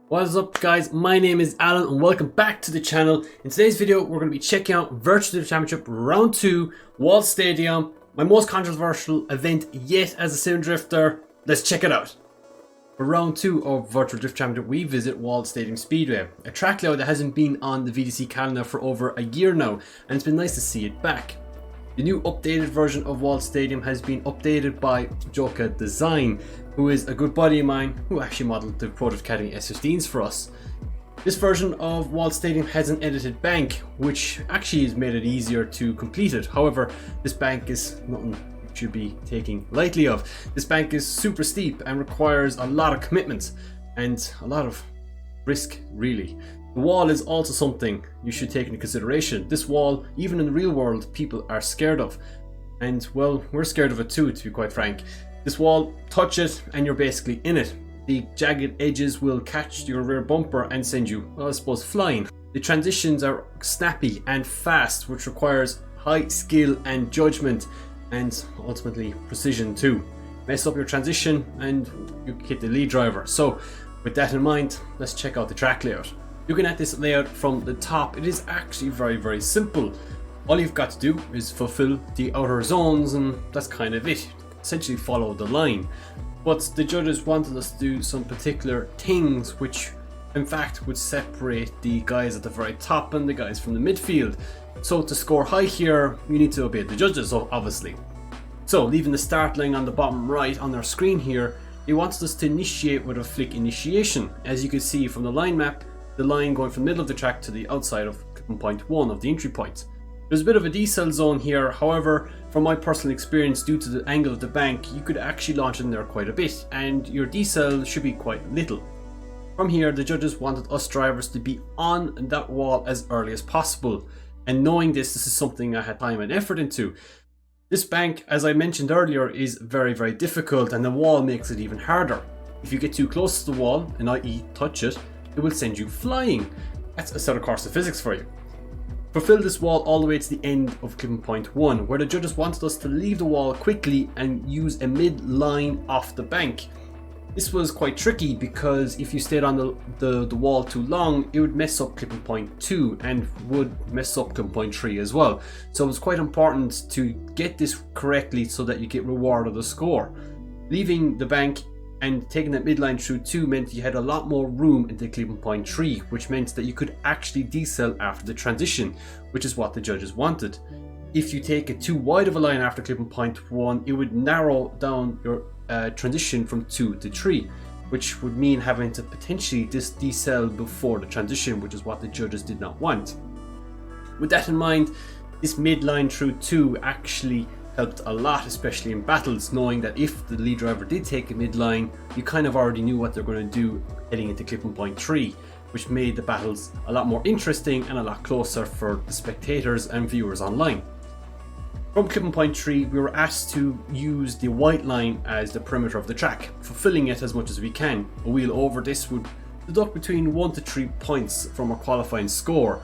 What is up guys, my name is Alan and welcome back to the channel. In today's video we're going to be checking out Virtual Drift Championship Round 2, Wall Stadium, my most controversial event yet as a sim drifter. Let's check it out. For Round 2 of Virtual Drift Championship we visit Wall Stadium Speedway, a track layout that hasn't been on the VDC calendar for over a year now, and it's been nice to see it back. The new updated version of Wall Stadium has been updated by Joka Design, who is a good buddy of mine who actually modelled the Pro Drift Academy S15s for us. This version of Wall Stadium has an edited bank, which actually has made it easier to complete it. However, this bank is nothing you should be taking lightly of. This bank is super steep and requires a lot of commitment and a lot of risk, really. The wall is also something you should take into consideration. This wall, even in the real world, people are scared of. And well, we're scared of it too, to be quite frank. This wall, touch it and you're basically in it. The jagged edges will catch your rear bumper and send you, well, I suppose, flying. The transitions are snappy and fast, which requires high skill and judgment, and ultimately precision too. Mess up your transition and you hit the lead driver. So with that in mind, let's check out the track layout. Looking at this layout from the top, it is actually very simple. All you've got to do is fulfill the outer zones and that's kind of it. Essentially follow the line. But the judges wanted us to do some particular things which in fact would separate the guys at the very top and the guys from the midfield. So to score high here, you need to obey the judges, obviously. So leaving the start line on the bottom right on their screen here, they wanted us to initiate with a flick initiation. As you can see from the line map, the line going from the middle of the track to the outside of clipping point 1 of the entry point. There's a bit of a decel zone here, however, from my personal experience, due to the angle of the bank, you could actually launch in there quite a bit, and your decel should be quite little. From here, the judges wanted us drivers to be on that wall as early as possible, and knowing this is something I had time and effort into. This bank, as I mentioned earlier, is very difficult, and the wall makes it even harder. If you get too close to the wall, and i.e. touch it, it will send you flying. That's a set of course of physics for you. Fulfill this wall all the way to the end of clipping point 1, where the judges wanted us to leave the wall quickly and use a mid-line off the bank. This was quite tricky because if you stayed on the wall too long, it would mess up clipping point 2 and would mess up clipping point 3 as well. So it was quite important to get this correctly so that you get rewarded the score. Leaving the bank and taking that midline through 2 meant you had a lot more room into clipping point 3, which meant that you could actually decel after the transition, which is what the judges wanted. If you take it too wide of a line after clipping point 1, it would narrow down your transition from 2 to 3, which would mean having to potentially decel before the transition, which is what the judges did not want. With that in mind, this midline through 2 actually helped a lot, especially in battles, knowing that if the lead driver did take a midline, you kind of already knew what they're going to do heading into clipping point 3, which made the battles a lot more interesting and a lot closer for the spectators and viewers online. From clipping point 3, we were asked to use the white line as the perimeter of the track, fulfilling it as much as we can. A wheel over this would deduct between 1 to 3 points from our qualifying score,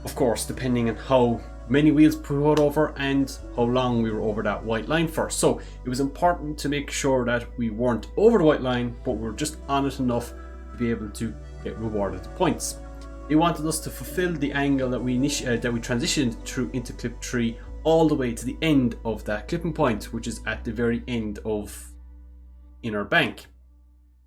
of course depending on how many wheels put over and how long we were over that white line for. So it was important to make sure that we weren't over the white line, but we were just on it enough to be able to get rewarded points. They wanted us to fulfill the angle that we transitioned through into clip 3 all the way to the end of that clipping point, which is at the very end of inner bank.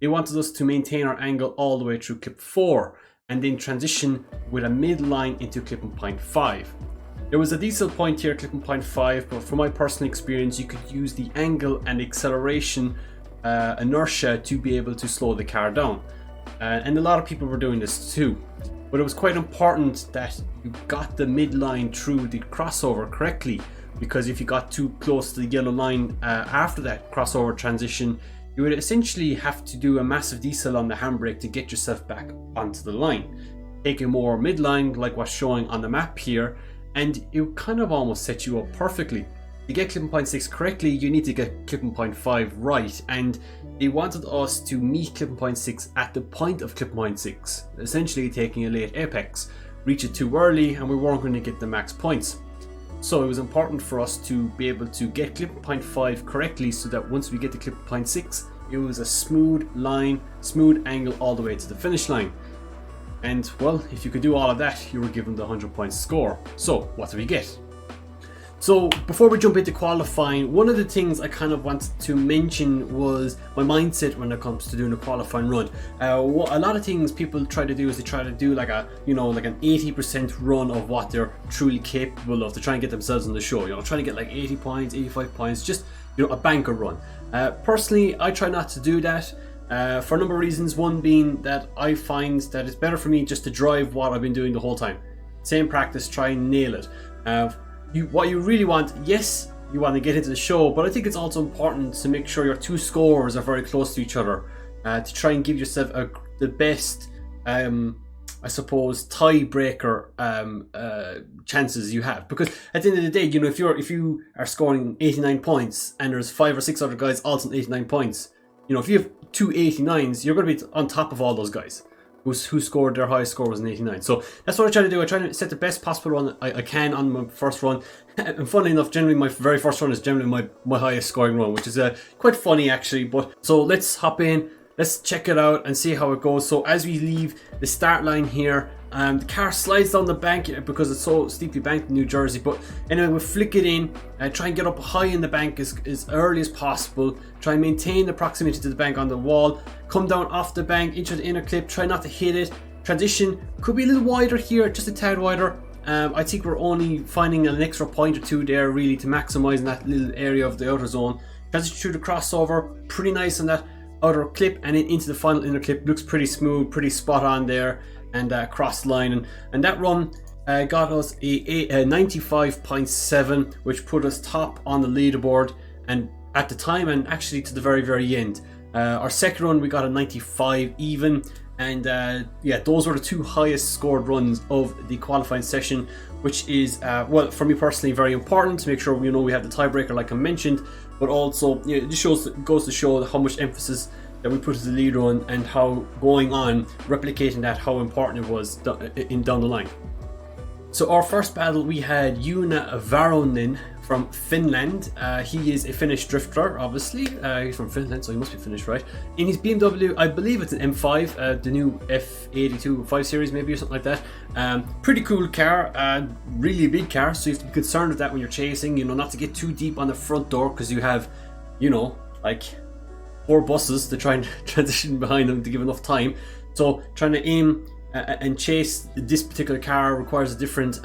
They wanted us to maintain our angle all the way through clip 4 and then transition with a midline into clipping point 5. There was a decel point here, clipping point 5, but from my personal experience, you could use the angle and acceleration inertia to be able to slow the car down. And a lot of people were doing this too. But it was quite important that you got the midline through the crossover correctly, because if you got too close to the yellow line after that crossover transition, you would essentially have to do a massive decel on the handbrake to get yourself back onto the line. Take a more midline like what's showing on the map here, and it kind of almost set you up perfectly. To get clipping point 6 correctly, you need to get clipping point 5 right, and they wanted us to meet clipping point 6 at the point of clipping point 6, essentially taking a late apex, reach it too early and we weren't going to get the max points. So it was important for us to be able to get clipping point 5 correctly so that once we get to clipping point 6, it was a smooth line, smooth angle all the way to the finish line. And well, if you could do all of that, you were given the 100 points score. So what do we get? So before we jump into qualifying, one of the things I kind of wanted to mention was my mindset when it comes to doing a qualifying run. A lot of things people try to do is they try to do like a, like an 80% run of what they're truly capable of to try and get themselves on the show. Trying to get like 80 points, 85 points, just a banker run. Personally, I try not to do that. For a number of reasons. One being that I find that it's better for me just to drive what I've been doing the whole time. Same practice, try and nail it. What you really want, yes, you want to get into the show, but I think it's also important to make sure your two scores are very close to each other to try and give yourself the best, I suppose, tiebreaker chances you have. Because at the end of the day, if you are scoring 89 points and there's 5 or 6 other guys also on 89 points, if you have two 89s, you're going to be on top of all those guys who scored their highest score was an 89. So that's what I try to do. I try to set the best possible run I can on my first run. And funnily enough, generally my very first run is generally my highest scoring run, which is quite funny actually. But so let's hop in, let's check it out and see how it goes. So as we leave the start line here, the car slides down the bank because it's so steeply banked in New Jersey. But anyway, we'll flick it in, try and get up high in the bank as early as possible. Try and maintain the proximity to the bank on the wall. Come down off the bank into the inner clip. Try not to hit it. Transition could be a little wider here, just a tad wider. I think we're only finding an extra point or two there really to maximise that little area of the outer zone. Transition through the crossover, pretty nice on that outer clip, and then into the final inner clip. Looks pretty smooth, pretty spot on there, and cross line. And that run got us a 95.7, which put us top on the leaderboard, and at the time, and actually to the very, very end. Our second run, we got a 95 even. And yeah, those were the two highest scored runs of the qualifying session, which is, well, for me personally, very important to make sure we have the tiebreaker like I mentioned, but also it just goes to show how much emphasis that we put as the lead run and how going on, replicating that, how important it was down the line. So our first battle, we had Joona Varonen from Finland. He is a Finnish drifter, obviously. He's from Finland, so he must be Finnish, right? In his BMW, I believe it's an M5, the new F82 5 Series maybe, or something like that. Pretty cool car, really big car, so you have to be concerned with that when you're chasing, not to get too deep on the front door, because you have, like 4 buses to try and transition behind them to give enough time. So trying to aim and chase this particular car requires a different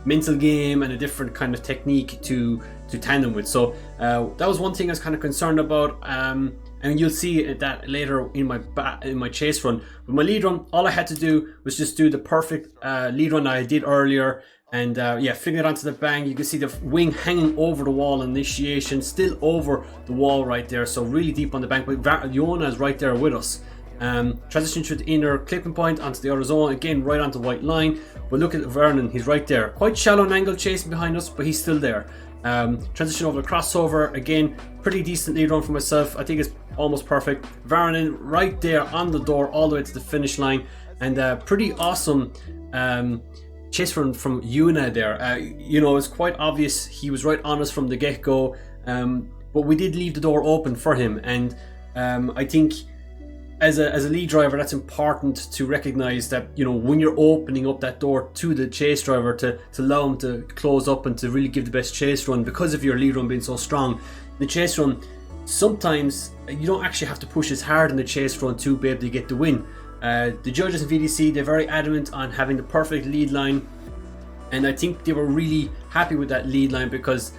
mental game and a different kind of technique to tandem with. So that was one thing I was kind of concerned about, and you'll see that later in my chase run. With my lead run, all I had to do was just do the perfect lead run I did earlier, and yeah, fling it onto the bank. You can see the wing hanging over the wall, initiation still over the wall right there, so really deep on the bank. But Joona is right there with us. Transition through the inner clipping point onto the outer zone, again right onto the white line. But look at Vernon, he's right there, quite shallow angle chasing behind us, but he's still there. Transition over the crossover, again pretty decent lead run for myself. I think it's almost perfect. Vernon right there on the door all the way to the finish line, and pretty awesome chase run from Joona there. It's quite obvious he was right on us from the get-go, but we did leave the door open for him, and I think as a lead driver, that's important to recognize that, when you're opening up that door to the chase driver to allow him to close up and to really give the best chase run, because of your lead run being so strong. The chase run, sometimes you don't actually have to push as hard in the chase run to be able to get the win. The judges in VDC, they're very adamant on having the perfect lead line, and I think they were really happy with that lead line, because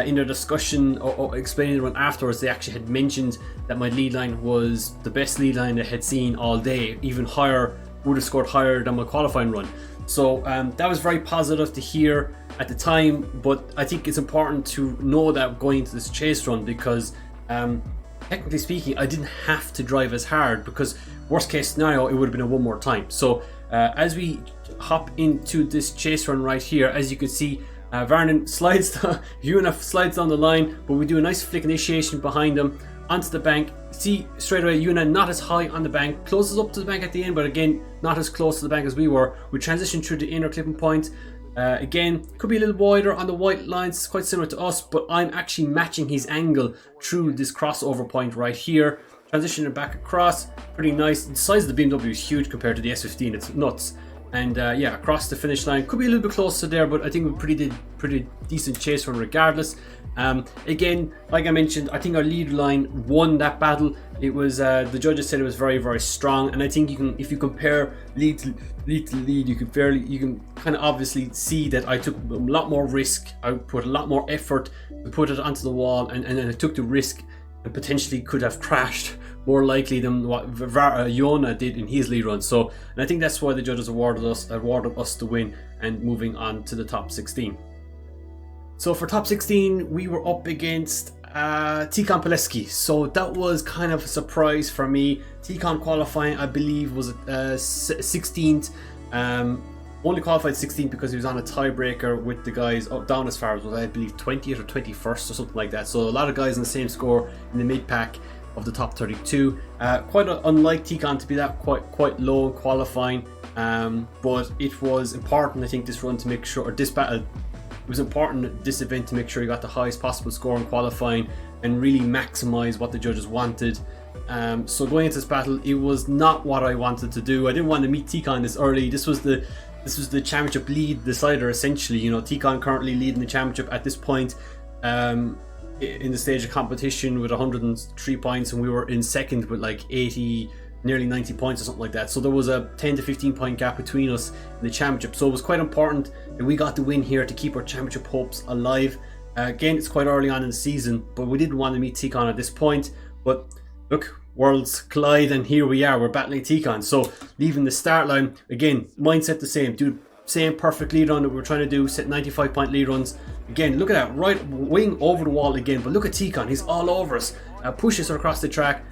in their discussion or explaining the run afterwards, they actually had mentioned that my lead line was the best lead line they had seen all day, even higher, would have scored higher than my qualifying run. So that was very positive to hear at the time, but I think it's important to know that going into this chase run, because technically speaking, I didn't have to drive as hard, because worst case scenario, it would have been a one more time. So as we hop into this chase run right here, as you can see, Vernon slides down the line, but we do a nice flick initiation behind him onto the bank. See straight away, Joona not as high on the bank, closes up to the bank at the end, but again not as close to the bank as we were. We transition through the inner clipping point. Again, could be a little wider on the white lines, quite similar to us, but I'm actually matching his angle through this crossover point right here. transitioning back across, pretty nice. The size of the BMW is huge compared to the S15, it's nuts. And yeah, across the finish line, could be a little bit closer there, but I think we did pretty decent chase run regardless. Again, like I mentioned, I think our lead line won that battle. It was the judges said it was very, very strong, and I think you can, if you compare lead to lead, you can kind of obviously see that I took a lot more risk. I put a lot more effort to put it onto the wall, and I took the risk and potentially could have crashed more likely than what Jona did in his lead run. So, and I think that's why the judges awarded us the win and moving on to the top 16. So for top 16, we were up against Tikhon Pilecki. So that was kind of a surprise for me. Tikhon qualifying, I believe, was 16th. Only qualified 16th because he was on a tiebreaker with the guys up down as far as, I believe, 20th or 21st or something like that. So a lot of guys in the same score in the mid pack of the top 32. Quite unlike Tikhon to be that quite low qualifying, but it was important, I think, this run to make sure, or this battle, it was important this event to make sure you got the highest possible score in qualifying and really maximize what the judges wanted. So going into this battle, it was not what I wanted to do. I didn't want to meet Tikhon this early. This was the championship lead decider essentially. You know, Tikhon currently leading the championship at this point. In the stage of competition with 103 points, and we were in second with like 80, nearly 90 points or something like that. So there was a 10 to 15 point gap between us in the championship. So it was quite important that we got the win here to keep our championship hopes alive. Again, it's quite early on in the season, but we didn't want to meet Tikhon at this point. But look, worlds collide, and here we are. We're battling Tikhon. So leaving the start line, again, mindset the same. Do the same perfect lead run that we were trying to do, set 95 point lead runs. Again, look at that, right wing over the wall again, but look at Tikhon, he's all over us, pushes her across the track.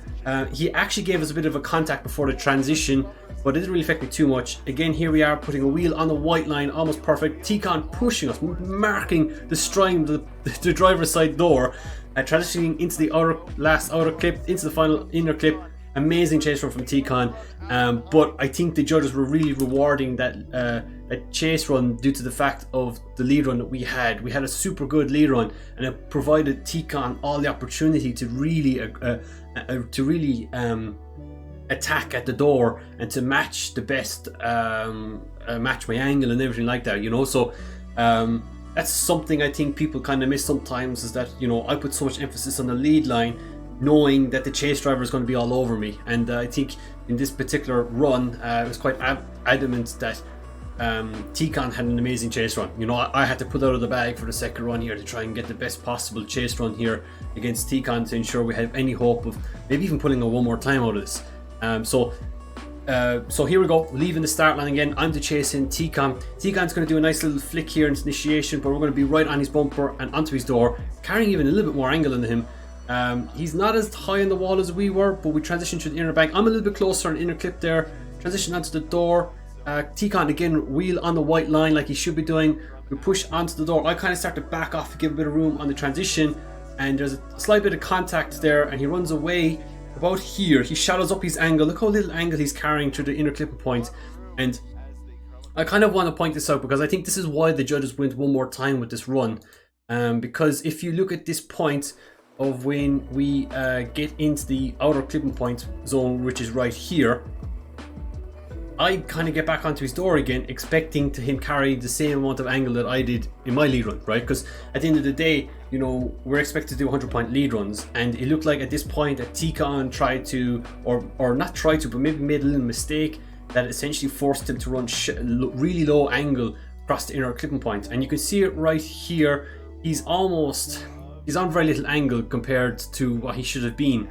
He actually gave us a bit of a contact before the transition, but it didn't really affect me too much. Again, here we are putting a wheel on the white line, almost perfect. Tikhon pushing us, marking the stride, the driver's side door, transitioning into the last outer clip, into the final inner clip. Amazing chase run from Tikhon, but I think the judges were really rewarding that chase run due to the fact of the lead run that we had. We had a super good lead run, and it provided Tikhon all the opportunity to really attack at the door and to match the best, match my angle and everything like that. You know, so that's something I think people kind of miss sometimes, is that, you know, I put so much emphasis on the lead line, knowing that the chase driver is going to be all over me. And I think in this particular run, it was quite adamant that Tikhon had an amazing chase run. You know, I had to put out of the bag for the second run here to try and get the best possible chase run here against Tikhon to ensure we have any hope of maybe even pulling a one more time out of this. So here we go, leaving the start line again. I'm to chase in Tikhon. Tikhon's going to do a nice little flick here into initiation, but we're going to be right on his bumper and onto his door, carrying even a little bit more angle than him. He's not as high on the wall as we were, but we transitioned through the inner bank. I'm a little bit closer on the inner clip there, transition onto the door. Tikhon again, wheel on the white line like he should be doing. We push onto the door. I kind of start to back off to give a bit of room on the transition, and there's a slight bit of contact there, and he runs away about here. He shallows up his angle. Look how little angle he's carrying through the inner clipping point. And I kind of want to point this out because I think this is why the judges went one more time with this run, because if you look at this point of when we get into the outer clipping point zone, which is right here, I kind of get back onto his door again, expecting to him carry the same amount of angle that I did in my lead run, right? Because at the end of the day, you know, we're expected to do 100 point lead runs, and it looked like at this point that Tikhon tried to, or not tried to, but maybe made a little mistake that essentially forced him to run really low angle across the inner clipping point. And you can see it right here. He's on very little angle compared to what he should have been.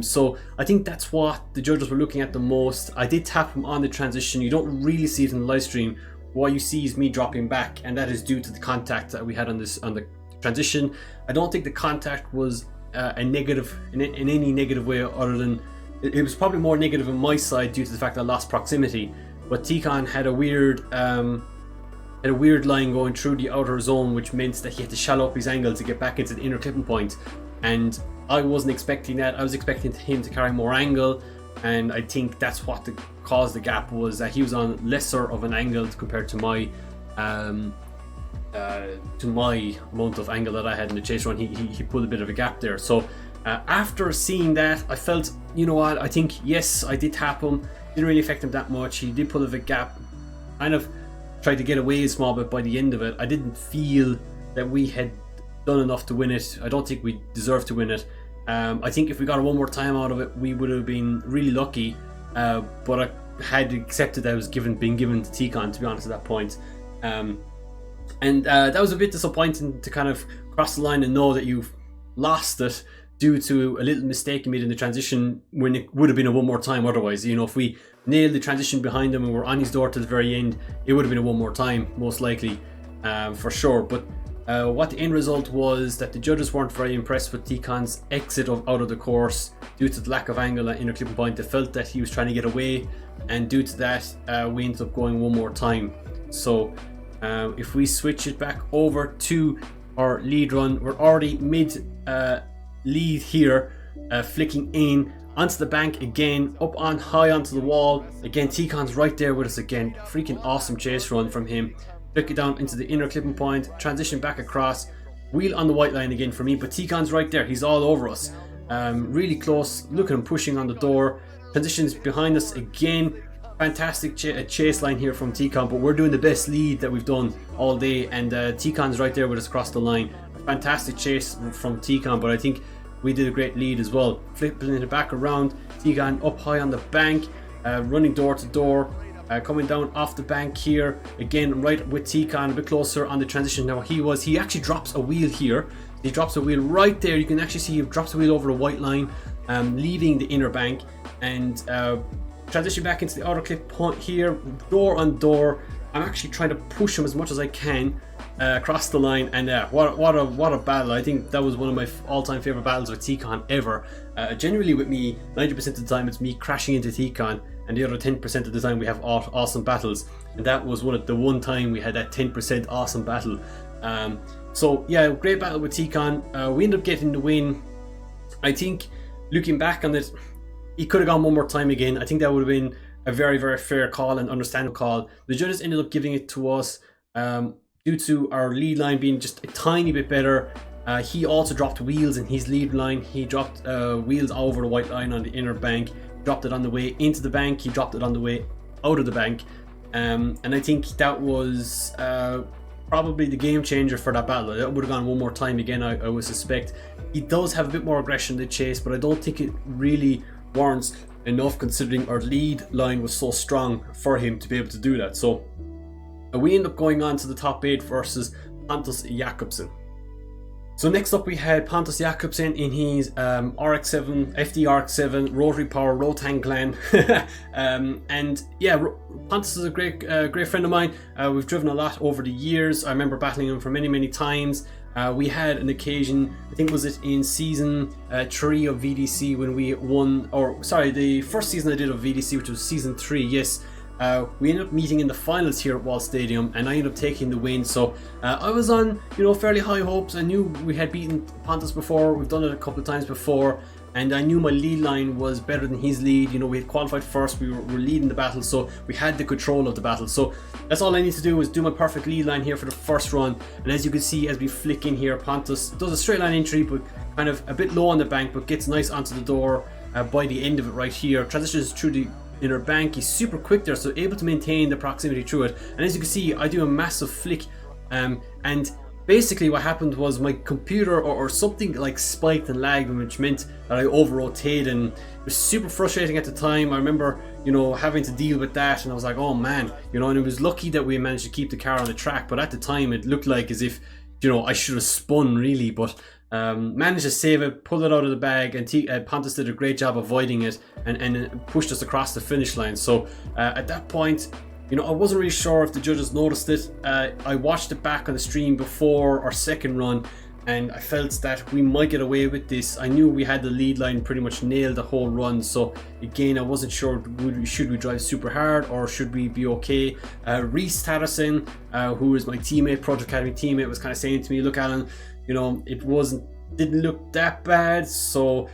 So I think that's what the judges were looking at the most. I did tap him on the transition. You don't really see it in the live stream. What you see is me dropping back, and that is due to the contact that we had on the transition. I don't think the contact was a negative in any negative way, other than it was probably more negative on my side due to the fact that I lost proximity. But Tikhon had a weird line going through the outer zone, which meant that he had to shallow up his angle to get back into the inner clipping point, and I wasn't expecting that. I was expecting him to carry more angle, and I think that's what caused the gap, was that he was on lesser of an angle compared to my amount of angle that I had in the chase run. He pulled a bit of a gap there. So after seeing that, I felt you know what, I think, yes, I did tap him. Didn't really affect him that much. He did pull a big gap. Kind of tried to get away a small bit by the end of it. I didn't feel that we had done enough to win it. I don't think we deserved to win it. I think if we got one more time out of it, we would have been really lucky. But I had accepted that I was being given to T-Con, to be honest, at that point. And that was a bit disappointing to kind of cross the line and know that you've lost it due to a little mistake you made in the transition, when it would have been a one more time otherwise. You know, if we nailed the transition behind him and we're on his door to the very end, it would have been a one more time, most likely, for sure. But what the end result was that the judges weren't very impressed with T-Con's exit out of the course due to the lack of angle at inner clipping point. They felt that he was trying to get away, and due to that, we ended up going one more time. So if we switch it back over to our lead run, we're already mid lead here, flicking in onto the bank again, up on high onto the wall. Again, T-Con's right there with us again. Freaking awesome chase run from him. Flick it down into the inner clipping point, transition back across, wheel on the white line again for me, but T-Con's right there. He's all over us. Really close. Look at him pushing on the door. Transitions behind us again. Fantastic chase line here from T-Con, but we're doing the best lead that we've done all day, and T-Con's right there with us across the line. Fantastic chase from T-Con, but I think we did a great lead as well. Flipping it back around, T-Con up high on the bank, running door to door, coming down off the bank here, again right with T-Con, a bit closer on the transition. Now he actually drops a wheel here. He drops a wheel right there. You can actually see he drops a wheel over the white line, leaving the inner bank, and transition back into the outer clip point here, door on door. I'm actually trying to push him as much as I can across the line, and what a battle. I think that was one of my all-time favorite battles with T-Con ever. Generally with me, 90% of the time it's me crashing into T-Con, and the other 10% of the time we have awesome battles, and that was one time we had that 10% awesome battle. So yeah, great battle with T-Con. We ended up getting the win. I think looking back on it, he could have gone one more time again. I think that would have been a very, very fair call and understandable call. The judges ended up giving it to us due to our lead line being just a tiny bit better. He also dropped wheels in his lead line. He dropped wheels over the white line on the inner bank. He dropped it on the way into the bank. He dropped it on the way out of the bank. And I think that was probably the game changer for that battle. That would have gone one more time again, I would suspect. He does have a bit more aggression in the chase, but I don't think it really warrants enough, considering our lead line was so strong for him to be able to do that. So we end up going on to the top 8 versus Pontus Jakobsen. So next up we had Pontus Jakobsen in his RX-7, FD RX-7 rotary power Rotang Glen. And yeah, Pontus is a great friend of mine. We've driven a lot over the years. I remember battling him for many times. We had an occasion, I think was it in season 3 of VDC, when we won, or sorry, the first season I did of VDC, which was season 3, yes. We ended up meeting in the finals here at Wall Stadium, and I ended up taking the win. So I was on, fairly high hopes. I knew we had beaten Pontus before. We've done it a couple of times before, and I knew my lead line was better than his lead. We had qualified first. We were leading the battle, so we had the control of the battle. So that's all I need to do is do my perfect lead line here for the first run. And as you can see, as we flick in here, Pontus does a straight line entry, but kind of a bit low on the bank, but gets nice onto the door by the end of it right here. Transitions through the inner bank. He's super quick there, so able to maintain the proximity through it. And as you can see, I do a massive flick, and basically what happened was my computer or something like spiked and lagged, which meant that I over rotated, and it was super frustrating at the time. I remember having to deal with that, and I was like, oh man, and it was lucky that we managed to keep the car on the track, but at the time it looked like as if I should have spun really, but managed to save it, pull it out of the bag, and Pontus did a great job avoiding it and pushed us across the finish line. So at that point, I wasn't really sure if the judges noticed it. I watched it back on the stream before our second run, and I felt that we might get away with this. I knew we had the lead line pretty much nailed the whole run, so again, I wasn't sure, should we drive super hard or should we be okay. Reese Tatterson, who is my teammate, Project Academy teammate, was kind of saying to me, look Alan, it didn't look that bad, so,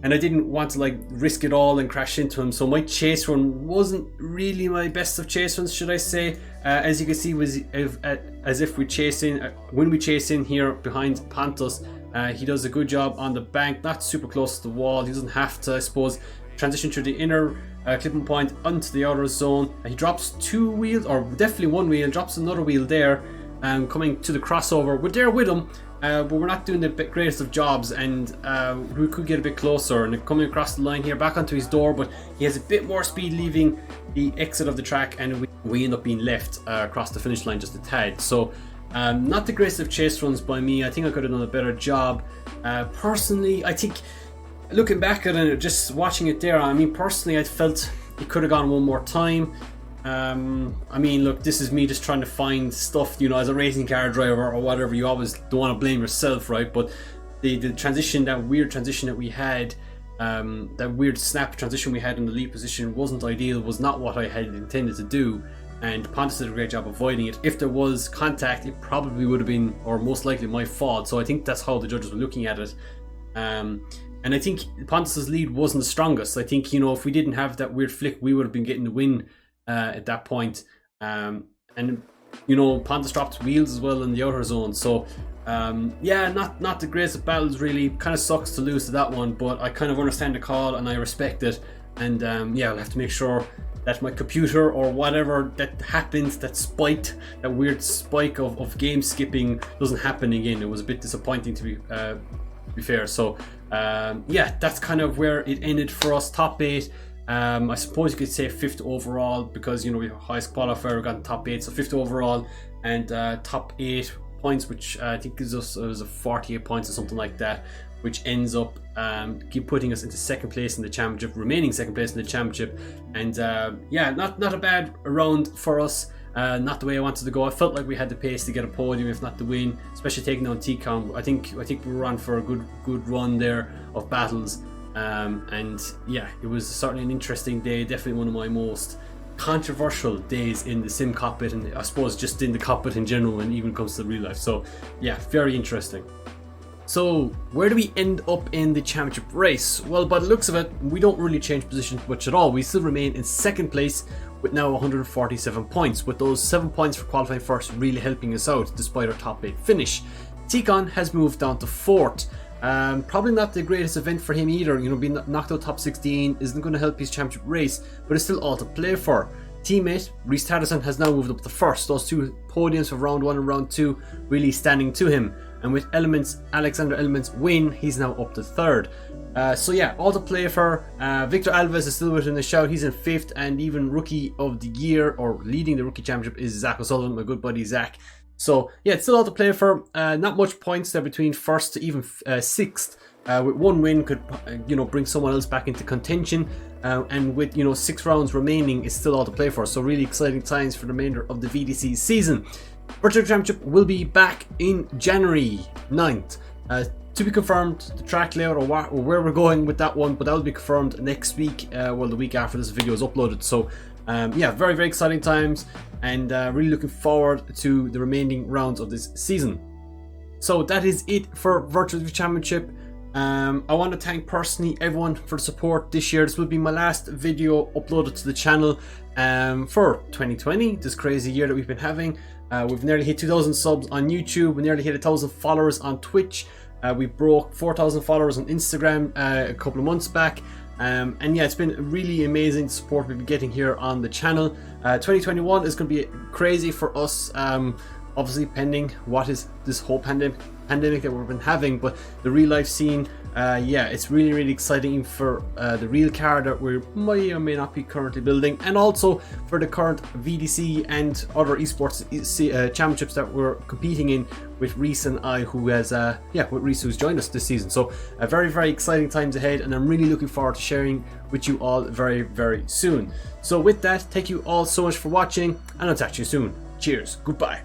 and I didn't want to risk it all and crash into him. So my chase run wasn't really my best of chase runs, should I say. As you can see, was as if we chase in, when we chase in here behind Pontus, he does a good job on the bank, not super close to the wall. He doesn't have to, I suppose, transition through the inner clipping point onto the outer zone. He drops 2 wheels, or definitely 1 wheel, drops another wheel there, coming to the crossover. We're there with him, but we're not doing the greatest of jobs, and we could get a bit closer. And coming across the line here, back onto his door, but he has a bit more speed leaving the exit of the track, and we end up being left across the finish line just a tad. So not the greatest of chase runs by me. I think I could have done a better job. Personally, I think looking back at it, just watching it there, I mean, personally, I felt it could have gone one more time. I mean, look, this is me just trying to find stuff, you know, as a racing car driver or whatever. You always don't want to blame yourself, right? But the transition, that weird transition that we had, that weird snap transition we had in the lead position wasn't ideal, was not what I had intended to do. And Pontus did a great job avoiding it. If there was contact, it probably would have been, or most likely, my fault. So I think that's how the judges were looking at it. And I think Pontus's lead wasn't the strongest. I think, you know, if we didn't have that weird flick, we would have been getting the win at that point. And, you know, Pontus dropped wheels as well in the outer zone. So, yeah, not the greatest of battles, really. Kind of sucks to lose to that one, but I kind of understand the call and I respect it. And, yeah, I'll have to make sure that my computer or whatever that happened, that weird spike of game skipping doesn't happen again. It was a bit disappointing to be fair. So yeah, that's kind of where it ended for us. Top 8, I suppose you could say 5th overall, because, you know, we have highest qualifier, we got in top 8, so 5th overall, and top 8 points, which I think gives us, it was a 48 points or something like that, which ends up keep putting us into 2nd place in the championship, remaining 2nd place in the championship. And yeah, not a bad round for us. Not the way I wanted to go. I felt like we had the pace to get a podium, if not the win, especially taking on TCOM. I think we were on for a good run there of battles. And yeah, it was certainly an interesting day. Definitely one of my most controversial days in the sim cockpit, and I suppose just in the cockpit in general, when it even comes to real life. So yeah, very interesting. So where do we end up in the championship race? Well, by the looks of it, we don't really change positions much at all. We still remain in 2nd place with now 147 points, with those 7 points for qualifying first really helping us out despite our top 8 finish. Tikon has moved down to 4th. Probably not the greatest event for him either. You know, being knocked out top 16 isn't going to help his championship race, but it's still all to play for. Teammate Reese Tatterson has now moved up to 1st. Those 2 podiums for round 1 and round 2 really standing to him. And with Alexander Elements win, he's now up to 3rd. So yeah, all to play for. Victor Alves is still within the shout. He's in 5th, and even Rookie of the Year, or leading the Rookie Championship, is Zach O'Sullivan, my good buddy Zach. So yeah, it's still all to play for. Not much points there between 1st to even 6th. With 1 win could, you know, bring someone else back into contention. And with, you know, 6 rounds remaining, it's still all to play for. So really exciting times for the remainder of the VDC season. Virtual Championship will be back in January 9th. To be confirmed, the track layout or where we're going with that one, but that will be confirmed next week, well, the week after this video is uploaded. So yeah, very, very exciting times, and really looking forward to the remaining rounds of this season. So that is it for Virtual Championship. I want to thank personally everyone for the support this year. This will be my last video uploaded to the channel for 2020, this crazy year that we've been having. We've nearly hit 2,000 subs on YouTube. We nearly hit 1,000 followers on Twitch. We broke 4,000 followers on Instagram a couple of months back. And yeah, it's been really amazing support we've been getting here on the channel. 2021 is going to be crazy for us, obviously pending what is this whole pandemic that we've been having, but the real life scene, yeah, it's really exciting for the real car that we may or may not be currently building, and also for the current VDC and other esports championships that we're competing in with Reese and I, who has with Reese, who's joined us this season. So very exciting times ahead, and I'm really looking forward to sharing with you all very soon. So with that, thank you all so much for watching, and I'll talk to you soon. Cheers, goodbye.